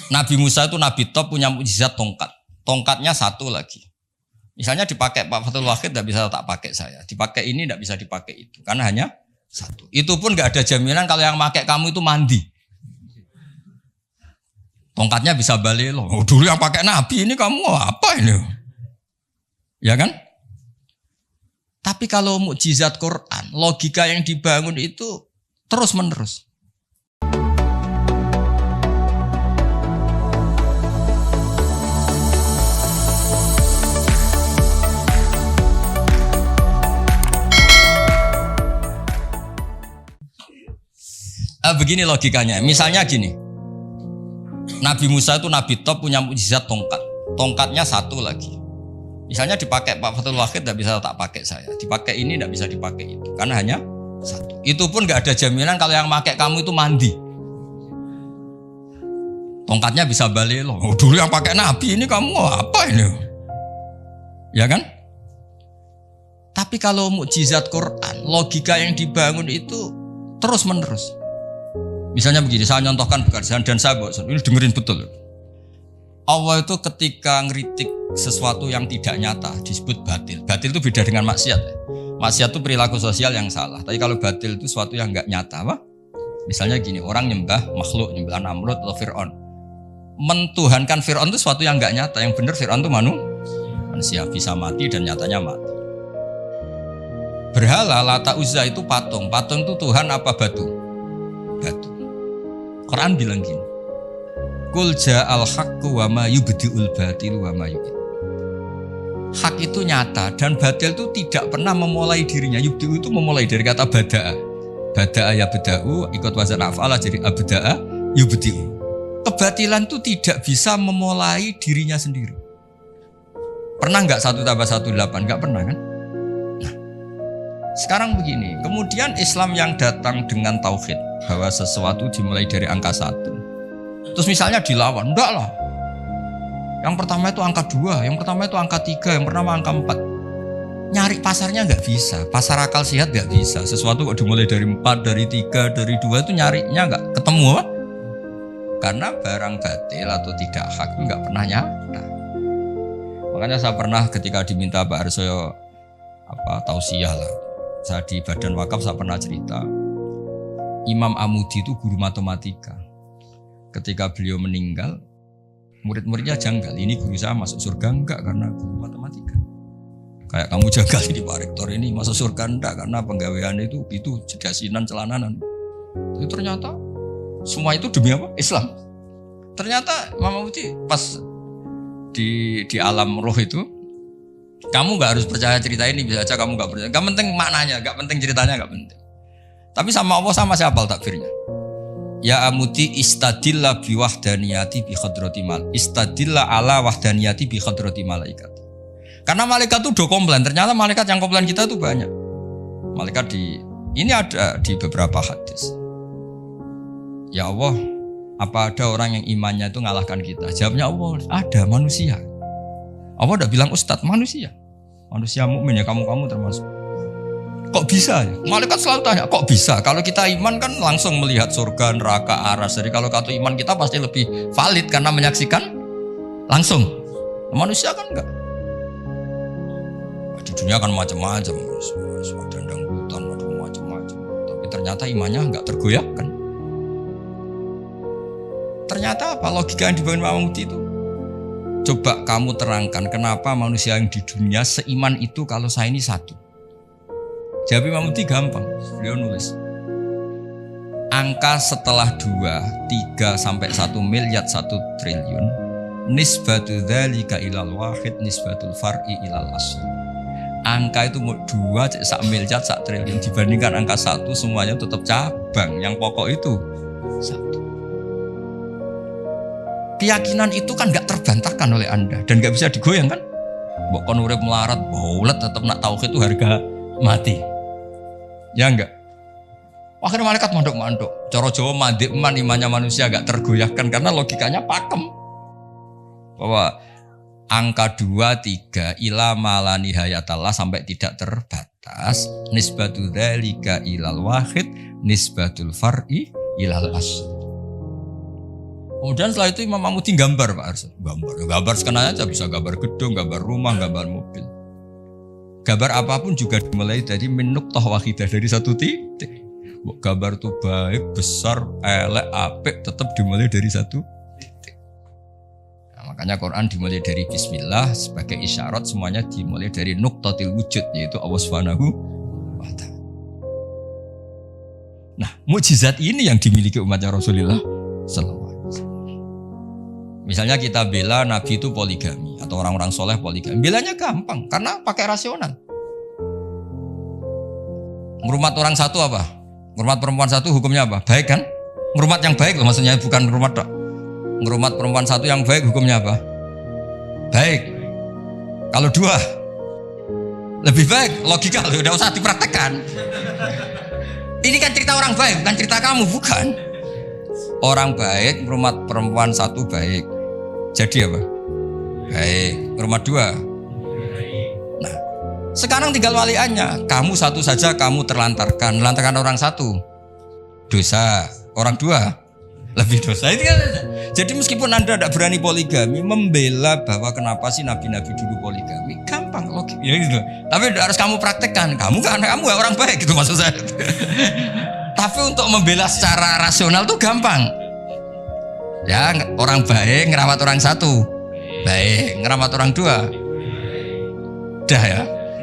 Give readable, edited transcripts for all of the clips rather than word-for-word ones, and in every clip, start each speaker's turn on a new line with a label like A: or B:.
A: Nabi Musa itu nabi top punya mukjizat tongkat. Tongkatnya satu lagi. Misalnya dipakai Pak Fathul Wahid tidak bisa tak pakai saya. Dipakai ini tidak bisa dipakai itu. Karena hanya satu. Itu pun nggak ada jaminan kalau yang pakai kamu itu mandi. Tongkatnya bisa balik loh. Oh, dulu yang pakai Nabi ini kamu apa ini? Ya kan? Tapi kalau mukjizat Quran, logika yang dibangun itu terus menerus. Begini logikanya, misalnya gini, Nabi Musa itu nabi top punya mukjizat tongkat. Tongkatnya satu lagi. Misalnya dipakai Pak Fathul Wahid tidak bisa tak pakai saya. Dipakai ini tidak bisa dipakai itu. Karena hanya satu. Itu pun nggak ada jaminan kalau yang pakai kamu itu mandi. Tongkatnya bisa balik loh. Oh, dulu yang pakai Nabi ini kamu apa ini? Ya kan? Tapi kalau mukjizat Quran, logika yang dibangun itu terus menerus. Misalnya begini, saya nyontohkan pekerjaan dan saya ini dengerin betul. Allah itu ketika ngeritik sesuatu yang tidak nyata disebut batil. Batil itu beda dengan maksiat. Maksiat itu perilaku sosial yang salah. Tapi kalau batil itu sesuatu yang nggak nyata, apa? Misalnya gini, orang nyembah makhluk, nyembah Namrud atau Fir'aun. Mentuhankan Fir'aun itu sesuatu yang nggak nyata. Yang benar Fir'aun itu manusia bisa mati dan nyatanya mati. Berhala Lata Uzza itu patung. Patung itu Tuhan apa batu? Batu. Quran bilang gini, Qul ja'al haqqu wa ma yubdi'ul batilu wa ma yu'id. Hak itu nyata dan batil itu tidak pernah memulai dirinya. Yubdi'u itu memulai dari kata bada'a. Bada'a ya beda'u ikut wazan af'ala jadi abda'a yubdi'u. Kebatilan itu tidak bisa memulai dirinya sendiri. Pernah enggak 1 tambah 1 8? Enggak pernah kan? Nah, sekarang begini, kemudian Islam yang datang dengan tauhid bahwa sesuatu dimulai dari angka 1. Terus misalnya dilawan, enggak lah. Yang pertama itu angka 2, yang pertama itu angka 3, yang pertama angka 4. Nyari pasarnya enggak bisa, pasar akal sehat enggak bisa. Sesuatu kok dimulai dari 4, dari 3, dari 2 itu nyarinya enggak ketemu apa? Karena barang batil atau tidak hak itu enggak pernah nyata. Makanya saya pernah ketika diminta Pak Arsoyo tausiah lah. Saya di Badan Wakaf saya pernah cerita. Imam Amudi itu guru matematika. Ketika beliau meninggal, murid-muridnya janggal. Ini guru saya masuk surga enggak karena guru matematika. Kayak kamu janggal ini Pak Rektor ini masuk surga enggak karena penggawean itu jedasinan celananan. Tapi ternyata semua itu demi apa? Islam. Ternyata Imam Amudi pas di alam roh itu, kamu enggak harus percaya cerita ini, bisa aja kamu enggak percaya. Enggak penting maknanya, enggak penting ceritanya, enggak penting. Tapi sama Allah sama siapa takbirnya? Ya Amudi istadilla bi wahdaniyati bi khadrati mal. Istadilla ala wahdaniyati bi khadrati malaikat. Karena malaikat itu udah komplain. Ternyata malaikat yang komplain kita itu banyak. Malaikat ini ada di beberapa hadis. Ya Allah, apa ada orang yang imannya itu ngalahkan kita? Jawabnya Allah, ada manusia. Allah udah bilang ustadz manusia. Manusia mukmin ya kamu termasuk. Kok bisa ya? Malaikat selalu tanya, kok bisa? Kalau kita iman kan langsung melihat surga, neraka, aras. Jadi kalau kartu iman kita pasti lebih valid karena menyaksikan langsung. Manusia kan enggak. Di dunia kan macam-macam. Ada dangdutan, ada macam-macam. Tapi ternyata imannya enggak tergoyahkan. Ternyata apa? Logika yang dibangun Imam Amudi itu. Coba kamu terangkan kenapa manusia yang di dunia seiman itu kalau saya ini satu. Jawab Imam Amudi gampang, beliau nulis angka setelah 2, 3 sampai 1 miliar 1 triliun nisbatu dzalika ilal wahid nisbatul far'i ilal asl. Angka itu 2 1 miliar 1 triliun dibandingkan angka 1 semuanya tetap cabang, yang pokok itu 1. Keyakinan itu kan gak terbantahkan oleh Anda dan gak bisa digoyang kan. Mbok kon urip melarat baulet tetap nak tauhid itu harga mati. Ya enggak. Akhirnya malaikat manduk-manduk. Cara Jawa mandek imannya manusia gak tergoyahkan karena logikanya pakem. Bahwa angka 2, 3 ila mala nihayatallah sampai tidak terbatas. Nisbatu dzalika ilal wahid nisbatul far'i ilal asl. Kemudian setelah itu Imam Mahmudi gambar Pak Arsul. Gambar sekenanya aja, bisa gambar gedung, gambar rumah, gambar mobil. Gambar apapun juga dimulai dari min nuqtah wahidah, dari satu titik. Gambar itu baik, besar, elek, apik, tetap dimulai dari satu titik. Nah, makanya Quran dimulai dari Bismillah, sebagai isyarat semuanya dimulai dari nuqtatil wujud, yaitu Allah Subhanahu wa ta'ala. Nah, mukjizat ini yang dimiliki umatnya Rasulullah sallallahu alaihi wasallam. Misalnya kita bela Nabi itu poligami atau orang-orang soleh poligami, belanya gampang karena pakai rasional. Ngurmat orang satu apa? Ngurmat perempuan satu hukumnya apa? Baik kan? Ngurmat yang baik loh, maksudnya bukan ngurmat dok. Ngurmat perempuan satu yang baik hukumnya apa? Baik. Kalau dua lebih baik, logika loh, udah usah dipraktekkan. Ini kan cerita orang baik, bukan cerita kamu, bukan. Orang baik ngurmat perempuan satu baik. Jadi apa? Baik. Ngurmat dua. Nah, sekarang tinggal waliannya. Kamu satu saja kamu terlantarkan orang satu dosa, orang dua lebih dosa. Itu kan. Jadi meskipun Anda tidak berani poligami, membela bahwa kenapa sih nabi-nabi dulu poligami, gampang logik ya gitu. Tapi harus kamu praktekkan. Kamu orang baik gitu maksud saya. Tapi untuk membela secara rasional tuh gampang. Ya, orang baik ngerawat orang satu baik, ngerawat orang dua dah ya.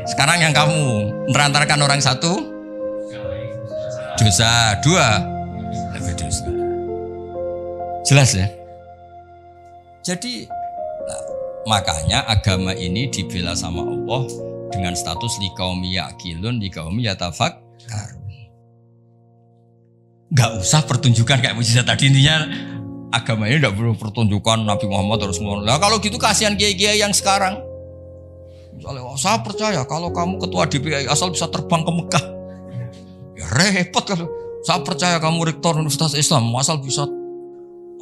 A: Sekarang yang kamu menerantarkan orang satu dosa, dua lebih dosa. Jelas ya. Jadi makanya agama ini dibela sama Allah dengan status liqaumi yaqilun, liqaumi yatafakkarun. Gak usah pertunjukan kayak mujizat tadi, intinya agama ini tidak perlu pertunjukan Nabi Muhammad terus ngomong. Nah kalau gitu kasihan kiai-kiai yang sekarang. Misalnya, saya percaya kalau kamu ketua DPI asal bisa terbang ke Mekah, ya repot kalau. Saya percaya kamu rektor Universitas Islam asal bisa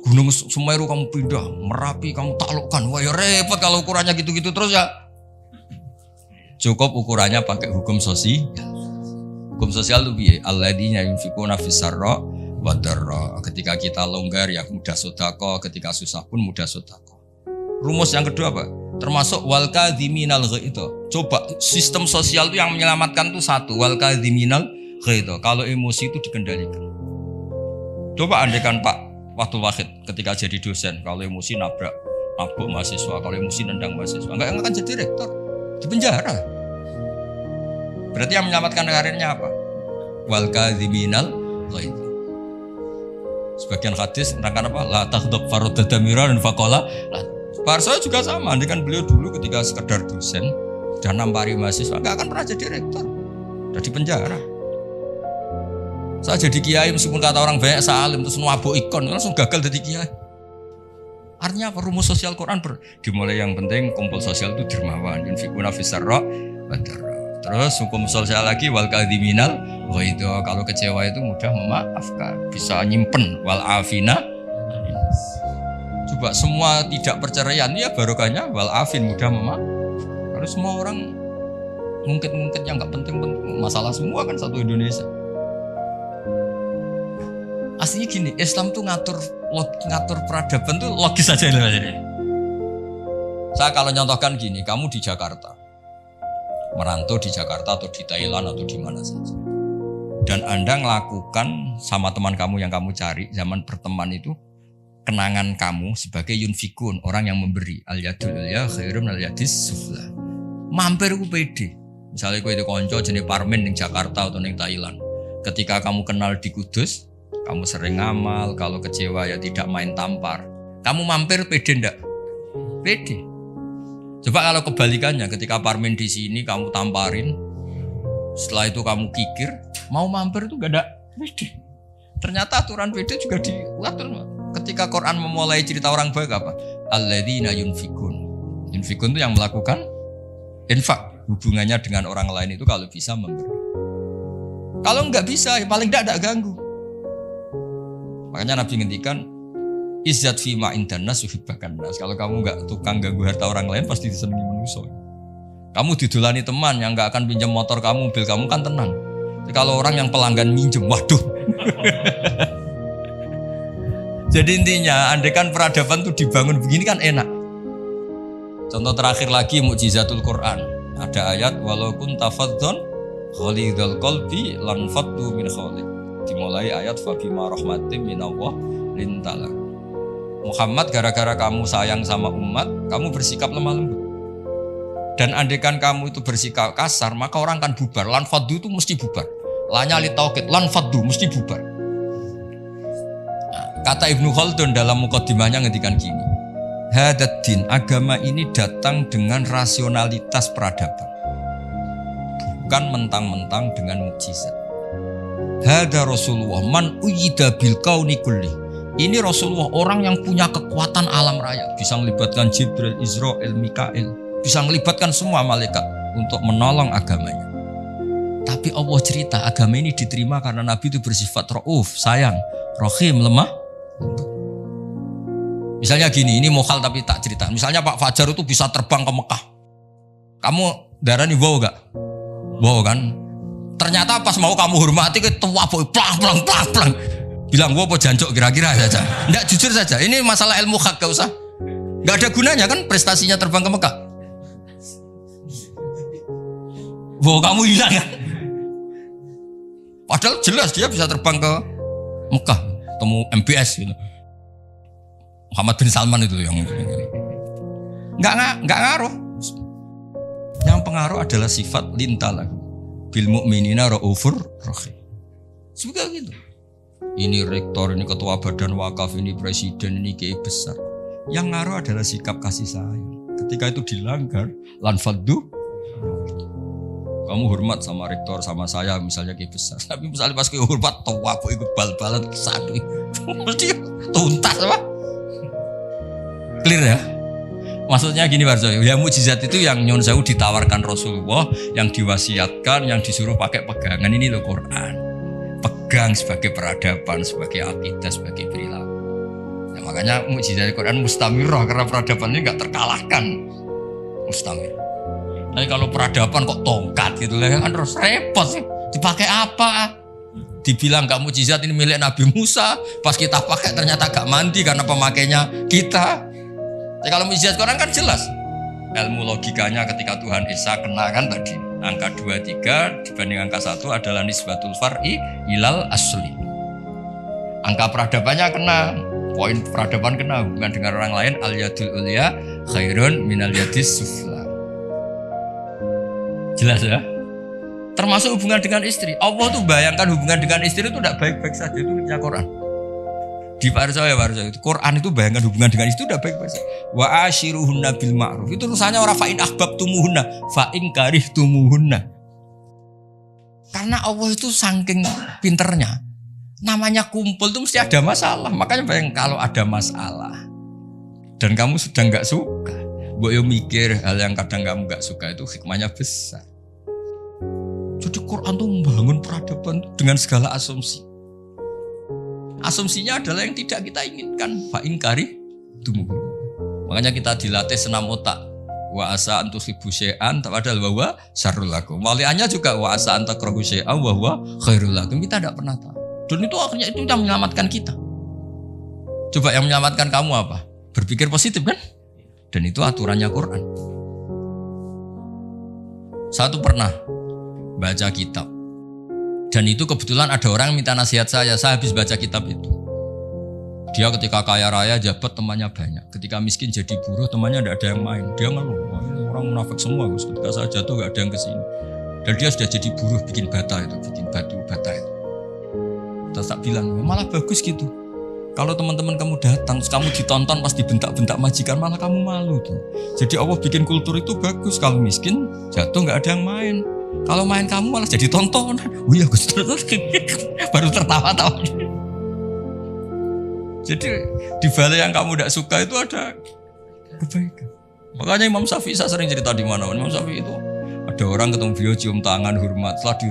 A: Gunung Semeru kamu pindah, Merapi kamu taklukkan, wah ya repot kalau ukurannya gitu-gitu terus ya. Cukup ukurannya pakai hukum sosial. Hukum sosial itu biye alladzina yunfikuna fis-sarra wa dharra. Ketika kita longgar ya mudah sedekah, ketika susah pun mudah sedekah. Rumus yang kedua apa? Termasuk wal kadhiminal ghaidh. Coba sistem sosial itu yang menyelamatkan itu satu, wal kadhiminal ghaidh. Kalau emosi itu dikendalikan. Coba andaikan Pak Waktu Wahid ketika jadi dosen, kalau emosi nabrak mahasiswa, kalau emosi nendang mahasiswa, enggak akan jadi rektor, di penjara. Berarti yang menyelamatkan karirnya apa? Wal kadhiminal ghaidh. Sebagian hadis tentang apa? La taghdab faradadamira dan faqala. Pak Arso juga sama, ini kan beliau dulu ketika sekedar dosen dan nampari mahasiswa, enggak akan pernah jadi rektor, udah di penjara. Saya jadi kiai meskipun kata orang banyak salim terus nuabuk ikon langsung gagal jadi kiai. Artinya apa? Rumus sosial Quran dimulai yang penting kumpul sosial itu dermawan, yunfikuna fis-sarra wa dharra. Terus hukum sosial lagi wal kadhiminal ghaidh. Kalau kecewa itu mudah memaafkan, bisa nyimpen wal afina. Coba semua tidak perceraian ya barokahnya wal afin mudah memaafkan. Kalau semua orang mungkin yang enggak penting-penting masalah semua kan satu Indonesia. Aslinya gini, Islam tuh ngatur peradaban tuh logis aja loh. Saya kalau nyontohkan gini, kamu di Jakarta, merantau di Jakarta atau di Thailand atau di mana saja, dan Anda ngelakukan sama teman kamu yang kamu cari zaman berteman itu, kenangan kamu sebagai yunfikun, orang yang memberi, al-yadul ulya khairum al-yadis sufla. Mampir ku pede. Misalnya ku itu konco jenis Parmin di Jakarta atau di Thailand. Ketika kamu kenal di Kudus, kamu sering ngamal, kalau kecewa ya tidak main tampar. Kamu mampir pede ndak? Pede. Coba kalau kebalikannya, ketika Parmin di sini kamu tamparin, setelah itu kamu kikir, mau mampir itu gak ada pede. Ternyata aturan pede juga diatur. Ketika Quran memulai cerita orang baik apa? Alladzina yunfikun. Yunfikun itu yang melakukan infak. Hubungannya dengan orang lain itu kalau bisa memberi. Kalau enggak bisa, ya paling tidak ganggu. Makanya Nabi ngendikan izzat fima indanas yuhibbakan nas. Kalau kamu enggak tukang ganggu harta orang lain pasti disenangi manusia. Kamu didolani teman yang enggak akan pinjam motor kamu, mobil kamu kan tenang. Tapi kalau orang yang pelanggan minjem, waduh. Jadi intinya, andaikan peradaban itu dibangun begini kan enak. Contoh terakhir lagi mukjizatul Quran. Ada ayat walau kunta faddan ghalidhal qalbi lan faddu min khawlik. Dimulai ayat fa bima rahmatin minallah lintala. Muhammad, gara-gara kamu sayang sama umat, kamu bersikap lemah lembut. Dan andaikan kamu itu bersikap kasar, maka orang akan bubar. Lan faddu itu mesti bubar. Lanya li tauqid, lan faddu mesti bubar. Nah, kata Ibnu Khaldun dalam muqaddimahnya ngendikan gini. Hadad din, agama ini datang dengan rasionalitas peradaban. Bukan mentang-mentang dengan mukjizat. Hada Rasulullah man uyida bil kauni kulli. Ini Rasulullah orang yang punya kekuatan alam raya, bisa melibatkan Jibril, Israel, Mikail, bisa melibatkan semua malaikat untuk menolong agamanya. Tapi Allah cerita agama ini diterima karena Nabi itu bersifat rauf, sayang, rahim, lemah. Misalnya gini, ini mukhal tapi tak cerita. Misalnya Pak Fajar itu bisa terbang ke Mekah. Kamu darani wow gak? Wow kan? Ternyata pas mau kamu hormati ke tua boy plang. Bilang wow apa jancok kira-kira saja. Enggak, jujur saja. Ini masalah ilmu hak, gak usah. Gak ada gunanya kan prestasinya terbang ke Mekah. Wow kamu hilang kan? Padahal jelas dia bisa terbang ke Mekah, temu MBS gitu. Muhammad bin Salman itu yang nggak ngaruh. Yang pengaruh adalah sifat lintalah bil mu'minina raufur rahim. Seperti gitu. Ini rektor, ini ketua badan wakaf, ini presiden, ini kiai besar. Yang ngaruh adalah sikap kasih sayang. Ketika itu dilanggar, lan faddu. Kamu hormat sama rektor, sama saya misalnya kiai besar. Tapi misalnya pas kiai hormat, tua aku ikut bal-balan satu, mesti tuntas apa? Clear ya? Maksudnya gini Warso, ya mukjizat itu yang Nyon Sewu ditawarkan Rasulullah, yang diwasiatkan, yang disuruh pakai pegangan ini loh Quran. Pegang sebagai peradaban, sebagai akidah, sebagai perilaku. Nah, makanya mukjizat Quran mustamirah karena peradaban ini nggak terkalahkan. Mustamir. Tapi kalau peradaban kok tongkat gitu lah kan terus repot sih. Dipakai apa? Dibilang gak mukjizat ini milik Nabi Musa, pas kita pakai ternyata gak mandi karena pemakainya kita. Jadi kalau mukjizat Quran kan jelas. Ilmu logikanya ketika Tuhan Esa kena kan tadi. Angka 23 dibanding angka 1 adalah nisbatul far'i ilal asli. Angka peradabannya kena. Poin peradaban kena hubungan dengan orang lain al yadul ulya khairun minal yadis sufla. Jelas ya? Termasuk hubungan dengan istri. Allah tuh bayangkan hubungan dengan istri itu tidak baik-baik saja, itu punya Quran. Di Warsa itu Quran itu bayangkan hubungan dengan istri itu tidak baik-baik saja. Wa ashiruhunna bil ma'ruf. Itu urusannya orang fa'in ahbabtumuhunna, fa'in karihtumuhunna. Karena Allah itu saking pinternya. Namanya kumpul itu mesti ada masalah. Makanya bayang kalau ada masalah dan kamu sedang gak suka, Mbok yo mikir hal yang kadang kamu gak suka itu hikmahnya besar. Jadi Quran tuh membangun peradaban dengan segala asumsi. Asumsinya adalah yang tidak kita inginkan. Fa'in kari tumuh. Makanya kita dilatih senam otak. Wa asa an tuhibbu syai'an padahal wa huwa syarrul lakum. Waliannya juga wa asa an takrahu syai'an wa huwa khairul lakum. Kita tidak pernah tahu. Dan itu akhirnya itu yang menyelamatkan kita. Coba yang menyelamatkan kamu apa? Berpikir positif kan? Dan itu aturannya Quran. Satu pernah baca kitab. Dan itu kebetulan ada orang minta nasihat saya habis baca kitab itu. Dia ketika kaya raya jabat temannya banyak. Ketika miskin jadi buruh temannya tidak ada yang main. Dia ngeluh, orang munafik semua. Ketika saya jatuh gak ada yang kesini. Dan dia sudah jadi buruh bikin bata itu, bikin batu bata itu. Terus tak bilang, malah bagus gitu. Kalau teman-teman kamu datang, kamu ditonton pas dibentak-bentak majikan, malah kamu malu tuh. Jadi Allah bikin kultur itu bagus. Kalau miskin jatuh gak ada yang main. Kalau main kamu malah jadi tontonan. Wih ya Gus, baru tertawa-tawa. Jadi di balik yang kamu tidak suka itu ada kebaikan. Makanya Imam Syafi'i saya sering cerita di mana. Imam Syafi'i itu ada orang ketemu beliau cium tangan hormat, setelah di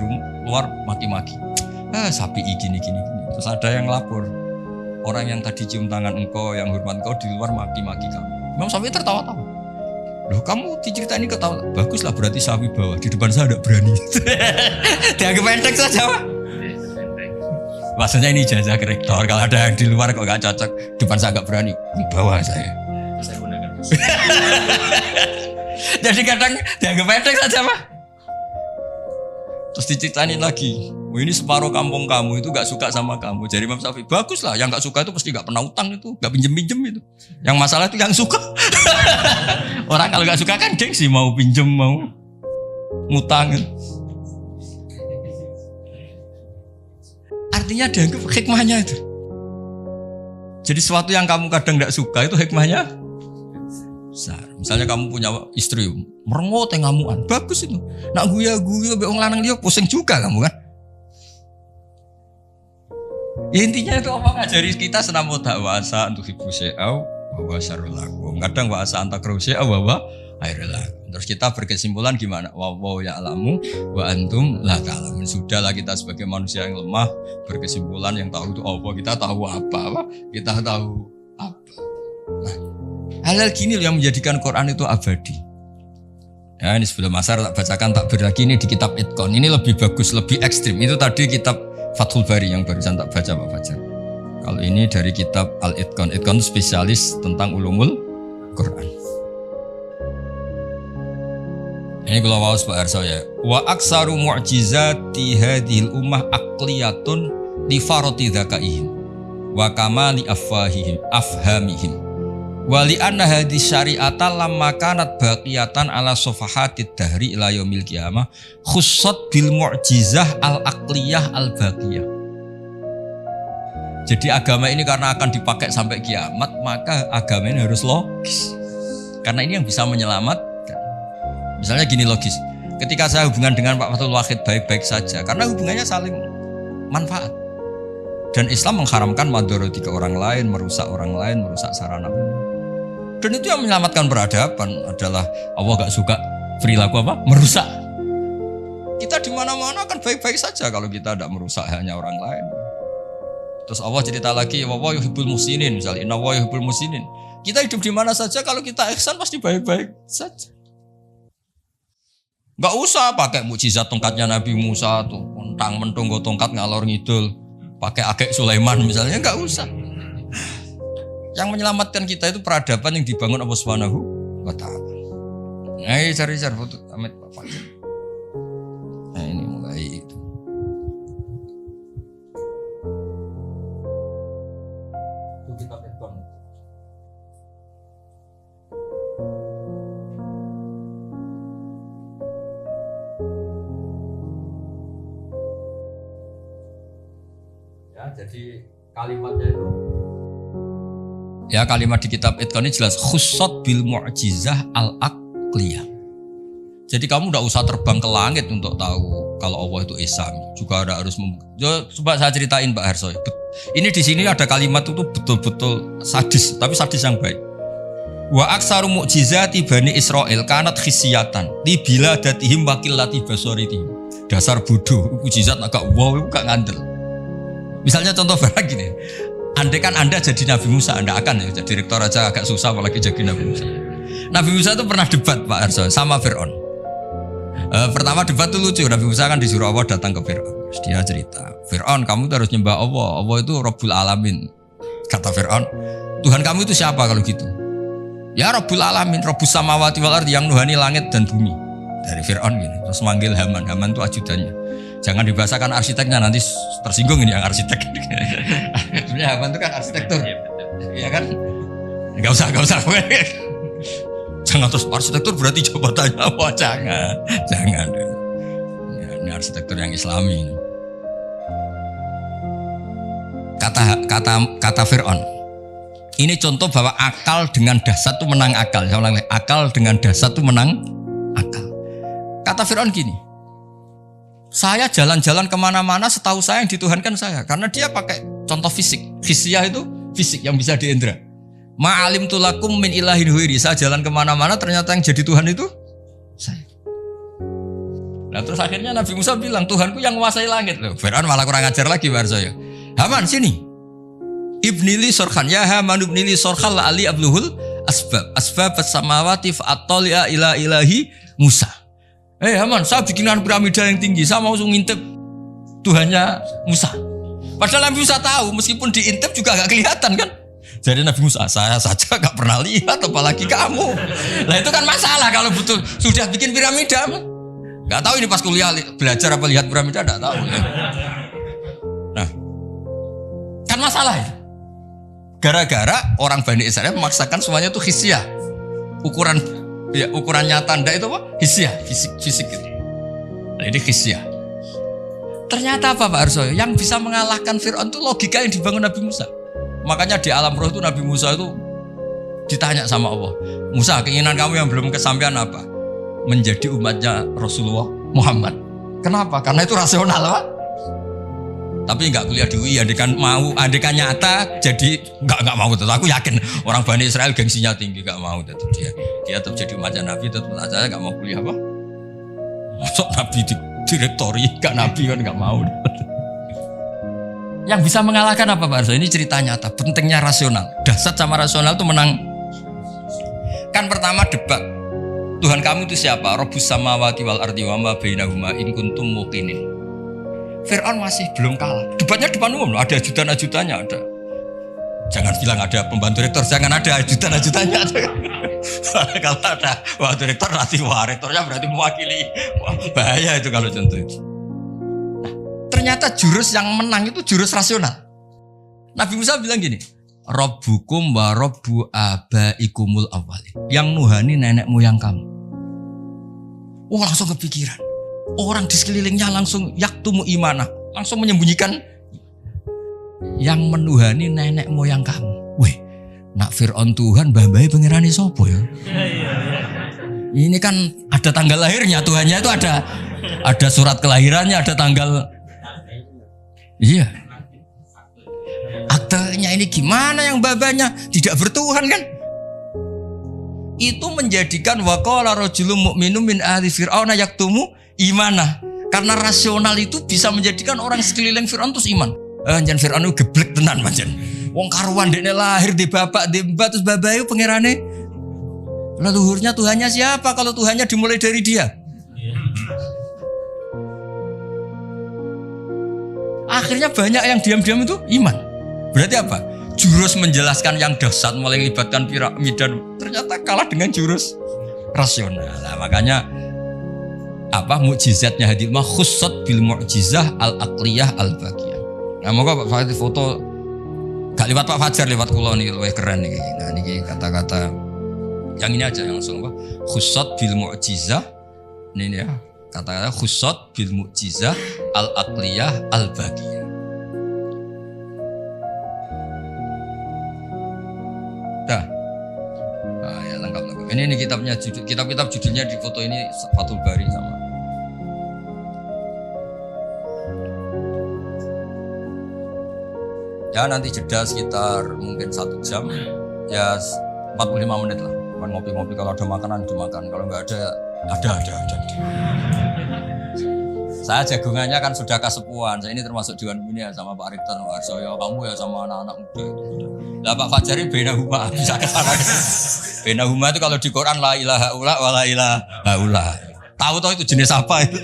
A: luar maki-maki. Sapi gini. Terus ada yang lapor. Orang yang tadi cium tangan engkau, yang hormat engkau di luar maki-maki kamu. Imam Syafi'i tertawa-tawa. Loh kamu diceritain ini ketawa. Baguslah berarti sapi bawah. Di depan saya tidak berani. Dianggap pendek saja Pak. Maksudnya ini ijazah ke rektor. Kalau ada yang di luar kok nggak cocok, depan saya nggak berani, di bawah saya. Saya gunakan. Jadi kadang dianggap pendek saja Pak. Terus diceritain lagi, ini separuh kampung kamu itu gak suka sama kamu. Jadi Imam Syafi'i, bagus lah, yang gak suka itu pasti gak pernah utang itu, gak pinjem-pinjem itu. Yang masalah itu yang suka. Orang kalau gak suka kan gengsi, mau pinjem, mau ngutang. Artinya dianggap hikmahnya itu. Jadi sesuatu yang kamu kadang gak suka itu hikmahnya besar. Misalnya kamu punya istri merengut ngamuan, bagus itu. Nak guya-guya mbek wong lanang liya pusing juga kamu kan. Ya intinya itu apa ngajari kita senamo dakwasa untuk ibu syai'au wa syarrul lakum. Kadang wa asa antakru syai'au wa khairul lakum. Terus kita berkesimpulan gimana? Wa ya'lamu wa antum la ta'lamun. Sudahlah kita sebagai manusia yang lemah berkesimpulan yang tahu itu apa, kita tahu apa? Kita tahu apa. Nah, hal-hal gini yang menjadikan Quran itu abadi. Ya, ini sebelum asar tak bacakan takbir lagi ini di kitab Itqan. Ini lebih bagus, lebih ekstrim. Itu tadi kitab Fathul Bari yang barusan tak baca Pak Fajar. Kalau ini dari kitab Al-Itqan. Itqan itu spesialis tentang ulumul Quran. Ini kalau mau Pak Arso ya. Wa aksaru mu'jizati hadhil ummah aqliyatun li farati dzakaihim wa kamali afhamihim. Wali anna hadis syari'ata lamma kanat baqiyatan ala sofahatid dahri ila yaumil qiyamah khussat bil mu'jizah al-aqliyah al-baqiyah. Jadi agama ini karena akan dipakai sampai kiamat, maka agama ini harus logis. Karena ini yang bisa menyelamatkan. Misalnya gini logis. Ketika saya hubungan dengan Pak Fathul Wahid baik-baik saja karena hubungannya saling manfaat. Dan Islam mengharamkan madharati ke orang lain, merusak orang lain, merusak sarana umum. Dan itu yang menyelamatkan peradaban adalah Allah gak suka perilaku apa? Merusak. Kita di mana-mana kan baik-baik saja kalau kita tidak merusak hanya orang lain. Terus Allah cerita lagi, wa yuhibbul muhsinin misalnya, inna wa yuhibbul muhsinin. Kita hidup di mana saja kalau kita ihsan pasti baik-baik saja. Gak usah pakai mukjizat tongkatnya Nabi Musa tuh, mentang-mentung go tongkat ngalor ngidul, pakai akek Sulaiman misalnya, gak usah. Yang menyelamatkan kita itu peradaban yang dibangun Allah Subhanahu wa ta'ala. Ayo cari-cari foto Amit Pak. Nah ini mulai itu. Itu kitab Itqan. Ya, jadi kalimatnya itu ya kalimat di kitab Itqan ini jelas khussat bil mu'jizah al-aqliyah. Jadi kamu tidak usah terbang ke langit untuk tahu kalau Allah itu Esa. Juga ada harus coba saya ceritain Pak Harso. Ini di sini ada kalimat itu betul-betul sadis, tapi sadis yang baik. Wa aksaru mu'jizati Bani Israil kanat khisiyatan li biladatihim wa qillati basaritihim. Dasar bodoh, mukjizat agak wow, gak ngandel. Misalnya contoh barang gini. Andai kan Anda jadi Nabi Musa, Anda akan ya jadi rektor aja agak susah apalagi jadi Nabi Musa. Nabi Musa itu pernah debat Pak Arso sama Fir'aun. Pertama debat itu lucu, Nabi Musa kan disuruh Allah datang ke Fir'aun. Dia cerita, Fir'aun kamu harus nyembah Allah, Allah itu Rabbul Alamin. Kata Fir'aun, Tuhan kamu itu siapa kalau gitu? Ya Rabbul Alamin, Rabbus Samawati wal Ardi yang nuhani langit dan bumi. Dari Fir'aun gini, terus manggil Haman, Haman itu ajudannya. Jangan dibahasakan arsiteknya, nanti tersinggung ini yang arsitek. Sebenarnya Haman itu kan arsitektur, iya kan? Gak usah. Jangan terus arsitektur berarti jabatannya apa? Jangan. Ya, ini arsitektur yang Islami. Kata Fir'aun. Ini contoh bahwa akal dengan dasar itu menang akal. Akal dengan dasar itu menang akal. Kata Fir'aun gini. Saya jalan-jalan kemana-mana setahu saya yang dituhankan saya. Karena dia pakai contoh fisik. Fisyah itu fisik yang bisa diindra. Ma'alim tulakum min ilahin huiri. Saya jalan kemana-mana ternyata yang jadi Tuhan itu saya. Nah terus akhirnya Nabi Musa bilang Tuhanku yang menguasai langit. Loh, Fir'aun malah kurang ajar lagi Pak Arsoyo. Haman sini. Ibnili sorkhan. Ya Haman ibnili sorkhan la'ali abluhul asbab as-samawati fa'attali'a ila ilahi Musa.
B: Haman, saya bikinkan piramida yang tinggi, saya mau ngintip Tuhannya Musa.
A: Padahal Nabi Musa tahu, meskipun diintip juga gak kelihatan kan. Jadi Nabi Musa, saya saja gak pernah lihat, apalagi kamu. Nah itu kan masalah kalau betul sudah bikin piramida. Gak tahu ini pas kuliah belajar apa lihat piramida, gak tahu. Nah, kan masalah ya. Gara-gara orang Bani Israel memaksakan semuanya itu hisyah. Ukuran nyata ndak itu apa? Hisyah, fisik gitu. Nah ini hisyah. Ternyata apa Pak Arso? Yang bisa mengalahkan Fir'aun itu logika yang dibangun Nabi Musa. Makanya di alam roh itu Nabi Musa itu ditanya sama Allah, Musa, keinginan kamu yang belum kesampaian apa? Menjadi umatnya Rasulullah Muhammad. Kenapa? Karena itu rasional Pak. Tapi nggak kuliah di UI, andekan nyata, jadi nggak mau tetap. Aku yakin orang Bani Israel gengsinya tinggi, nggak mau tetap dia tetap jadi umatnya Nabi, tetap aja nggak mau kuliah apa? Masuk Nabi di direktori, gak Nabi kan nggak mau. Yang bisa mengalahkan apa Pak Arso? Ini cerita nyata, pentingnya rasional. Dahsyat sama rasional itu menang. Kan pertama debat. Tuhan kamu itu siapa? Rabbus samawati wal ardi wa ma bainahuma in kuntum muqinin. Fir'aun masih belum kalah. Debatnya depan umum, ada ajudan-ajudannya ada. Jangan bilang ada pembantu rektor, jangan ada ajudan-ajudannya. Kalau ada waktu rektor nanti rektornya berarti mewakili. Wah, bahaya itu kalau contoh itu. Ternyata jurus yang menang itu jurus rasional. Nabi Musa bilang gini, Rabbukum wa rabbu abaikumul awwalin. Yang nuhani nenek moyang kamu. Wah, langsung kepikiran. Orang di sekelilingnya langsung yaktumu imanah, langsung menyembunyikan yang menuhani nenek moyang kamu. Weh, nak Fir'aun Tuhan, mbah-mbahe pangerane sapa ya? Ini kan ada tanggal lahirnya, Tuhannya itu ada surat kelahirannya, ada tanggal. Iya. Aktenya ini gimana yang babanya tidak bertuhan kan? Itu menjadikan waqala rajulun mu'minun min ahli fir'auna yaktumu imanah. Karena rasional itu bisa menjadikan orang sekeliling Fir'aun terus iman. Jan Fir'aun itu geblek tenan pancen. Wong karuan dekne lahir di bapak di mbak terus babae pangerane. Leluhurnya Tuhannya siapa kalau Tuhannya dimulai dari dia? Akhirnya banyak yang diam-diam itu iman. Berarti apa? Jurus menjelaskan yang dahsyat mulai melibatkan piramida ternyata kalah dengan jurus rasional. Nah, makanya apa mukjizatnya Hadil Mah khussat bil mu'jizah al-aqliyah al-baqiyah. Nah, moga Pak Fajar foto gak lewat Pak Fajar, lewat kula niki luwih keren niki. Nah, niki kata-kata yang ini aja yang langsung apa? Khussat bil mu'jizah. Ini ya. Kata-kata khussat bil mu'jizah al-aqliyah al-baqiyah. Dah. Nah, ya lengkap. Ini kitabnya kitab-kitab judulnya di foto ini Fathul Bari sama. Ya nanti jeda sekitar mungkin 1 jam, ya 45 menit lah. Ngopi-ngopi, kalau ada makanan dimakan, kalau nggak ada. Saya jagungannya kan sudah kasepuan. Saya ini termasuk Dewan Pembina sama Pak Riftan, Pak Arsoyo, kamu ya sama anak-anak muda. Lah Pak Fajar ini Benahuma bisa ke sana. Benahuma itu kalau di Quran la ilaha illa wa la ilaha illa. Tahu itu jenis apa itu?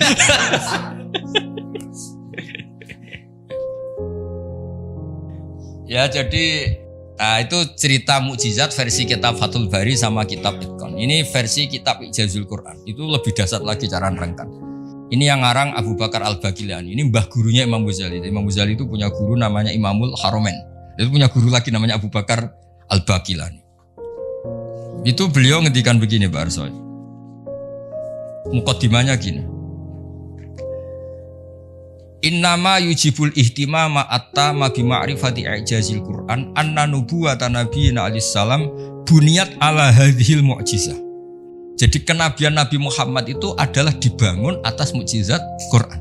A: Ya jadi itu cerita mukjizat versi kitab Fathul Bari sama kitab Itqan. Ini versi kitab Ijazul Quran. Itu lebih dahsyat lagi cara nerangkan. Ini yang ngarang Abu Bakar Al-Baqilani. Ini mbah gurunya Imam Ghazali. Imam Ghazali itu punya guru namanya Imamul Haromen. Itu punya guru lagi namanya Abu Bakar Al-Baqilani. Itu beliau ngendikan begini Pak Arsoy. Muqaddimahnya gini. Innama yujibul ihtimama attama bi ma'rifati i'jazil Qur'an anna nubuwata nabiyina alaihi salam buniyat ala hadhil mu'jizah. Jadi kenabian Nabi Muhammad itu adalah dibangun atas mukjizat Quran.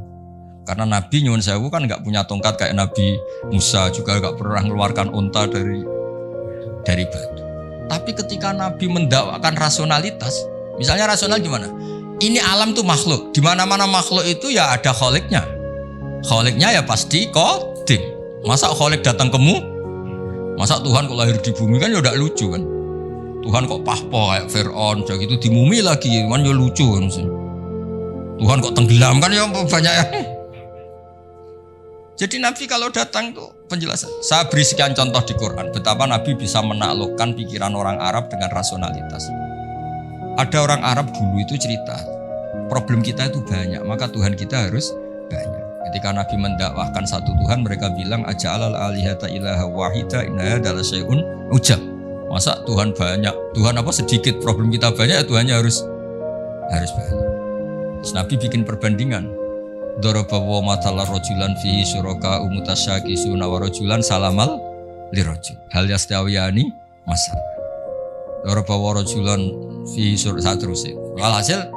A: Karena Nabi nyuwun sewu kan enggak punya tongkat kayak Nabi Musa, juga enggak pernah mengeluarkan unta dari batu. Tapi ketika Nabi mendakwakan rasionalitas, misalnya rasional gimana? Ini alam tuh makhluk, di mana-mana makhluk itu ya ada kholiknya. Kholiknya ya pasti qadim. Masa kholik datang kemu? Masa Tuhan kok lahir di bumi kan ya udah lucu kan? Tuhan kok pahpo kayak Fir'aun, udah gitu dimumi lagi, kan ya lucu kan sih. Tuhan kok tenggelam kan ya banyak yang. Jadi Nabi kalau datang itu penjelasan. Saya beri sekian contoh di Quran betapa Nabi bisa menaklukkan pikiran orang Arab dengan rasionalitas. Ada orang Arab dulu itu cerita, problem kita itu banyak, maka Tuhan kita harus banyak. Ketika Nabi mendakwahkan satu Tuhan, mereka bilang aja'alal alihata ilaha wahida inna hadzal syai'un ujab. Masa Tuhan banyak, Tuhan apa sedikit, problem kita banyak, Tuhannya harus banyak. Terus Nabi bikin perbandingan. Daraba wa matala rajulan fihi syuraka umutasyakisuna wa rajulan salamal lirajul. Hal yastawiyani masal. Daraba wa rajulan fihi syuraka terusé. Walhasil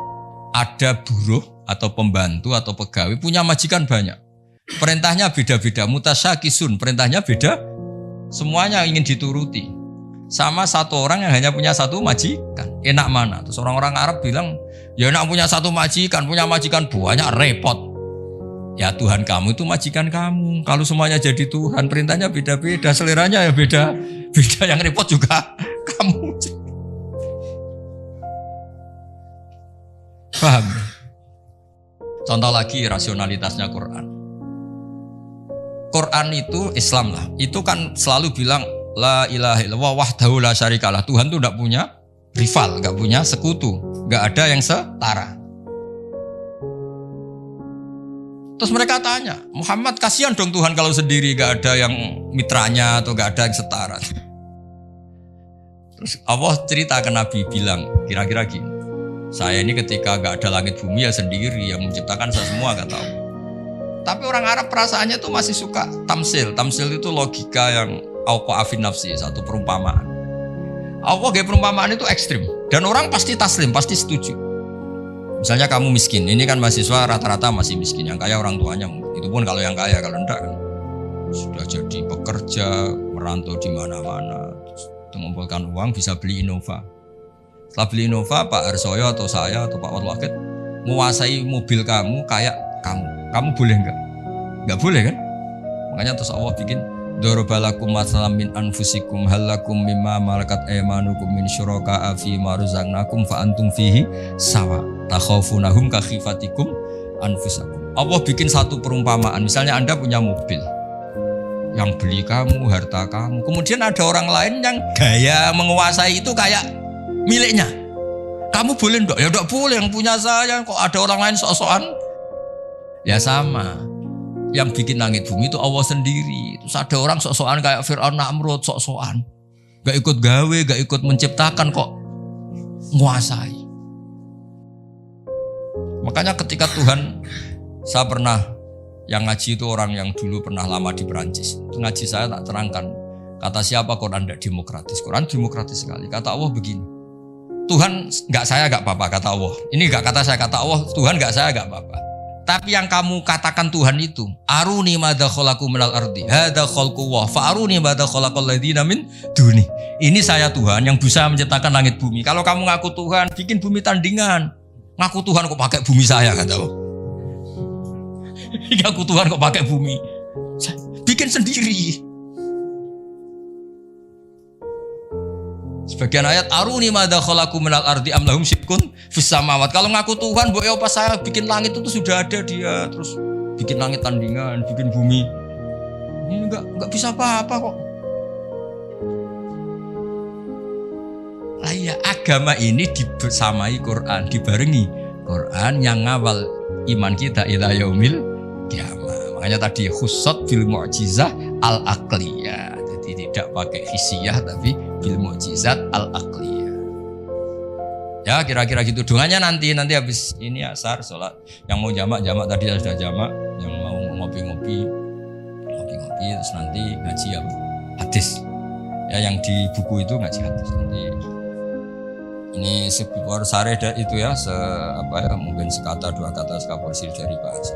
A: ada buruh atau pembantu atau pegawai punya majikan banyak. Perintahnya beda-beda, mutasyakisun, perintahnya beda. Semuanya ingin dituruti. Sama satu orang yang hanya punya satu majikan. Enak mana? Terus orang-orang Arab bilang, ya enak punya satu majikan banyak repot. Ya Tuhan kamu itu majikan kamu. Kalau semuanya jadi Tuhan, perintahnya beda-beda, seleranya ya beda. Yang repot juga kamu. Paham? Contoh lagi rasionalitasnya Quran. Quran itu Islam lah. Itu kan selalu bilang la ilaha illallah wahdahu la syarikalah. Tuhan itu enggak punya rival, enggak punya sekutu, enggak ada yang setara. Terus mereka tanya, Muhammad kasihan dong Tuhan kalau sendiri gak ada yang mitranya atau gak ada yang setara. Terus Allah cerita ke Nabi bilang, kira-kira gini, saya ini ketika gak ada langit bumi ya sendiri, yang menciptakan saya semua gak tahu. Tapi orang Arab perasaannya tuh masih suka tamsil. Tamsil itu logika yang auqa'afin nafsi, satu perumpamaan. Allah kayak perumpamaan itu ekstrim dan orang pasti taslim, pasti setuju. Misalnya kamu miskin, ini kan mahasiswa rata-rata masih miskin, yang kaya orang tuanya, itu pun kalau yang kaya, kalau enggak kan sudah jadi pekerja, merantau di mana-mana, mengumpulkan uang bisa beli Innova. Setelah beli Innova, Pak Harsoyo atau saya atau Pak Warwakid menguasai mobil kamu kayak kamu boleh enggak? Enggak boleh kan? Makanya terus Allah bikin darabalakum matsalam min anfusikum halakum mimma malakat aymanukum min syuraka'a fi ma razaqnakum fa antum fihi sawa takhafunahum ka khifatikum anfusakum. Allah bikin satu perumpamaan, misalnya Anda punya mobil yang beli kamu, harta kamu, kemudian ada orang lain yang gaya menguasai itu kayak miliknya. Kamu boleh enggak? Ya enggak boleh, yang punya saya, kok ada orang lain sok-sokan. Ya sama. Yang bikin langit bumi itu Allah sendiri. Terus ada orang sok-sokan kayak Fir'aun Namrud, sok-sokan. Gak ikut gawe, gak ikut menciptakan, kok menguasai. Makanya ketika Tuhan, saya pernah, yang ngaji itu orang yang dulu pernah lama di Perancis. Itu ngaji saya tak terangkan. Kata siapa Quran tidak demokratis? Quran demokratis sekali. Kata Allah begini. Tuhan gak saya gak apa-apa, kata Allah. Ini gak kata saya, kata Allah. Tuhan gak saya gak apa-apa. Tapi yang kamu katakan Tuhan itu, aruni madza khalaqu minal ardi hadza khalqullah fa aruni madza khalaqal ladzina min duni. Ini saya Tuhan yang bisa menciptakan langit bumi. Kalau kamu ngaku Tuhan, bikin bumi tandingan. Ngaku Tuhan kok pakai bumi saya, kata Allah. Ngaku Tuhan kok pakai bumi. Bikin sendiri. Sebagian ayat aruni madza khalaqu minal ardi am lahum syirkun fis samawat. Kalau ngaku Tuhan, mbok ya pas saya bikin langit itu sudah ada dia, terus bikin langit tandingan, bikin bumi. Ini enggak bisa apa-apa kok. Lah ya, agama ini dibersamai Quran, dibarengi Quran yang ngawal iman kita ila yaumil qiyamah. Makanya tadi khussat bil mu'jizah al aqliyah. Jadi tidak pakai hissiyah tapi bil mu'jizat al aqliyah. Ya kira-kira gitu. Doanya nanti habis ini asar sholat. Yang mau jamak tadi sudah jamak. Yang mau ngopi-ngopi terus nanti ngaji hadis. Ya yang di buku itu ngaji hadis nanti. Ini sebuah syarah itu ya, mungkin sekata dua kata sekapursil dari Pak Haji.